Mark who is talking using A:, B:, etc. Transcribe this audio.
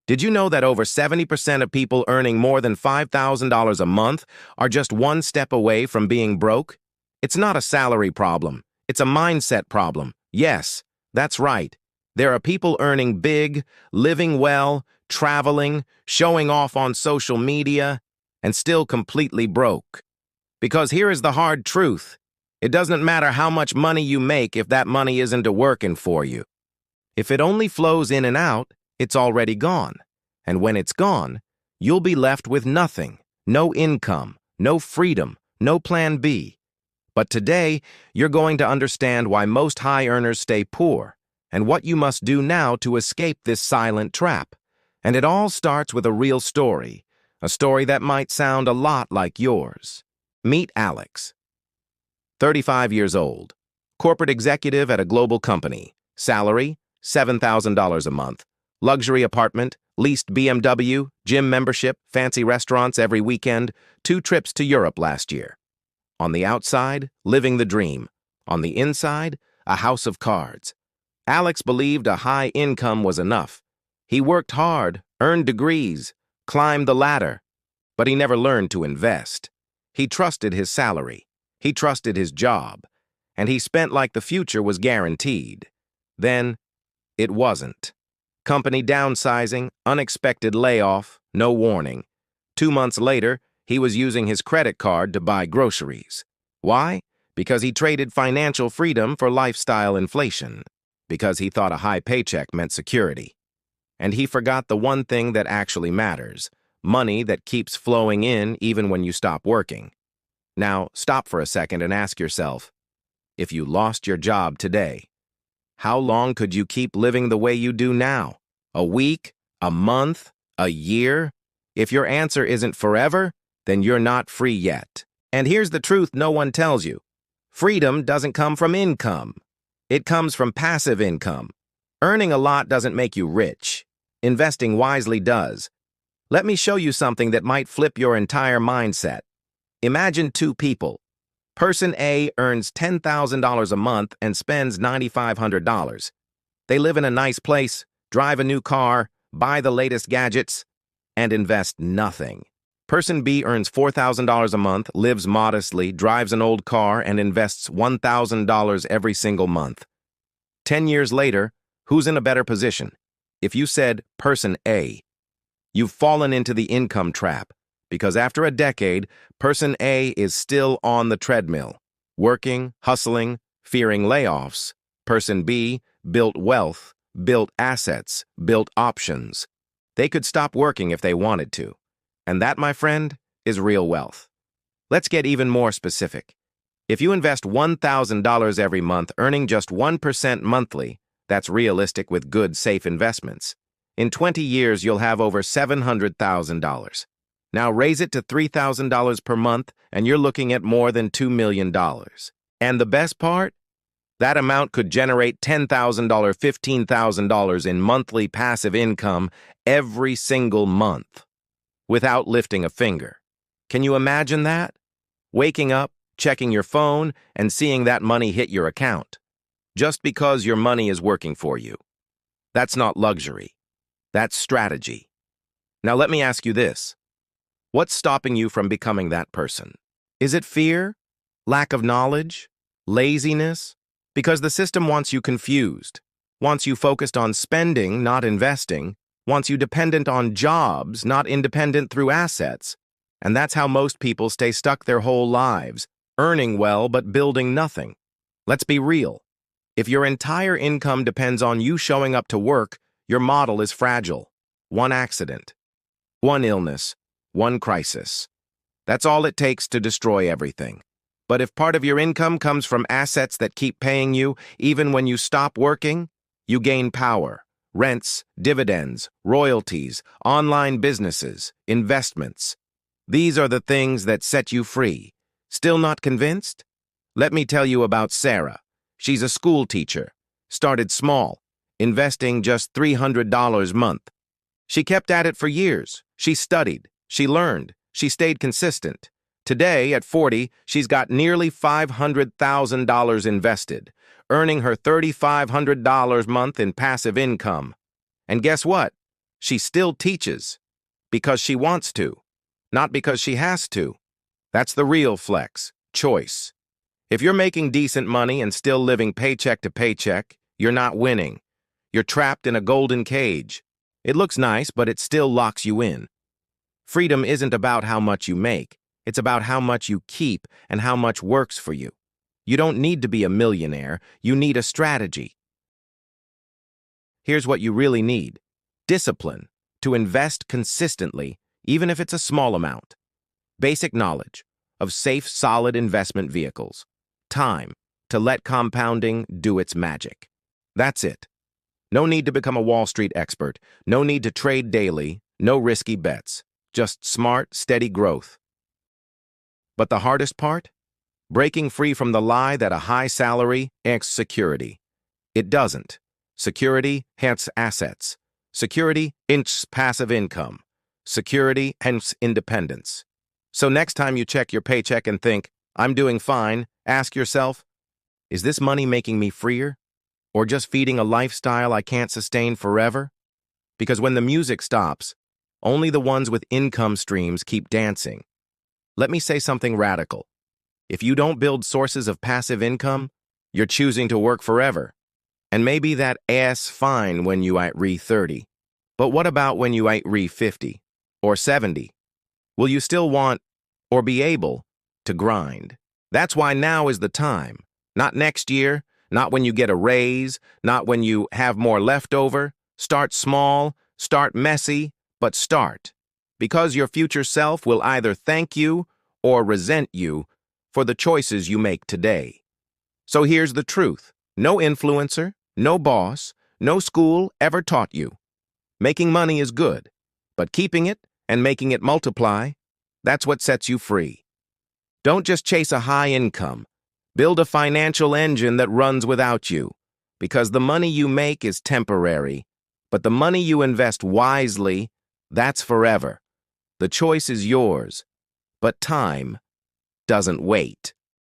A: Did you know that over 70% of people earning more than $5,000 a month are just one step away from being broke? It's not a salary problem. It's a mindset problem. Yes, that's right. There are people earning big, living well, traveling, showing off on social media, and still completely broke. Because here is the hard truth. It doesn't matter how much money you make if that money isn't working for you. If it only flows in and out, it's already gone. And when it's gone, you'll be left with nothing, no income, no freedom, no plan B. But today, you're going to understand why most high earners stay poor and what you must do now to escape this silent trap. And it all starts with a real story, a story that might sound a lot like yours. Meet Alex. 35 years old, corporate executive at a global company, salary, $7,000 a month, luxury apartment, leased BMW, gym membership, fancy restaurants every weekend, 2 trips to Europe last year. On the outside, living the dream. On the inside, a house of cards. Alex believed a high income was enough. He worked hard, earned degrees, climbed the ladder, but he never learned to invest. He trusted his salary. He trusted his job, and he spent like the future was guaranteed. Then, it wasn't. Company downsizing, unexpected layoff, no warning. 2 months later, he was using his credit card to buy groceries. Why? Because he traded financial freedom for lifestyle inflation. Because he thought a high paycheck meant security. And he forgot the one thing that actually matters, money that keeps flowing in even when you stop working. Now, stop for a second and ask yourself, if you lost your job today, how long could you keep living the way you do now? A week? A month? A year? If your answer isn't forever, then you're not free yet. And here's the truth no one tells you. Freedom doesn't come from income. It comes from passive income. Earning a lot doesn't make you rich. Investing wisely does. Let me show you something that might flip your entire mindset. Imagine 2 people. Person A earns $10,000 a month and spends $9,500. They live in a nice place, drive a new car, buy the latest gadgets, and invest nothing. Person B earns $4,000 a month, lives modestly, drives an old car, and invests $1,000 every single month. 10 years later, who's in a better position? If you said person A, you've fallen into the income trap. Because after a decade, person A is still on the treadmill, working, hustling, fearing layoffs. Person B built wealth, built assets, built options. They could stop working if they wanted to. And that, my friend, is real wealth. Let's get even more specific. If you invest $1,000 every month, earning just 1% monthly, that's realistic with good, safe investments. In 20 years, you'll have over $700,000. Now raise it to $3,000 per month, and you're looking at more than $2 million. And the best part? That amount could generate $10,000, $15,000 in monthly passive income every single month, without lifting a finger. Can you imagine that? Waking up, checking your phone, and seeing that money hit your account, just because your money is working for you. That's not luxury. That's strategy. Now let me ask you this. What's stopping you from becoming that person? Is it fear? Lack of knowledge? Laziness? Because the system wants you confused, wants you focused on spending, not investing, wants you dependent on jobs, not independent through assets. And that's how most people stay stuck their whole lives, earning well but building nothing. Let's be real. If your entire income depends on you showing up to work, your model is fragile. One accident, one illness, one crisis. That's all it takes to destroy everything. But if part of your income comes from assets that keep paying you, even when you stop working, you gain power, rents, dividends, royalties, online businesses, investments. These are the things that set you free. Still not convinced? Let me tell you about Sarah. She's a school teacher. Started small, investing just $300 a month. She kept at it for years. She studied. She learned. She stayed consistent. Today, at 40, she's got nearly $500,000 invested, earning her $3,500 a month in passive income. And guess what? She still teaches because she wants to, not because she has to. That's the real flex, choice. If you're making decent money and still living paycheck to paycheck, you're not winning. You're trapped in a golden cage. It looks nice, but it still locks you in. Freedom isn't about how much you make. It's about how much you keep and how much works for you. You don't need to be a millionaire. You need a strategy. Here's what you really need: discipline to invest consistently, even if it's a small amount. Basic knowledge of safe, solid investment vehicles. Time to let compounding do its magic. That's it. No need to become a Wall Street expert. No need to trade daily. No risky bets. Just smart, steady growth. But the hardest part? Breaking free from the lie that a high salary equals security. It doesn't. Security hence assets. Security hence passive income. Security hence independence. So next time you check your paycheck and think, I'm doing fine, ask yourself, is this money making me freer? Or just feeding a lifestyle I can't sustain forever? Because when the music stops, only the ones with income streams keep dancing. Let me say something radical. If you don't build sources of passive income, you're choosing to work forever. And maybe that ass fine when you at re 30. But what about when you at re 50 or 70? Will you still want or be able to grind? That's why now is the time. Not next year, not when you get a raise, not when you have more leftover. Start small, start messy, but start. Because your future self will either thank you or resent you for the choices you make today. So here's the truth. No influencer, no boss, no school ever taught you. Making money is good, but keeping it and making it multiply, that's what sets you free. Don't just chase a high income. Build a financial engine that runs without you, because the money you make is temporary, but the money you invest wisely, that's forever. The choice is yours, but time doesn't wait.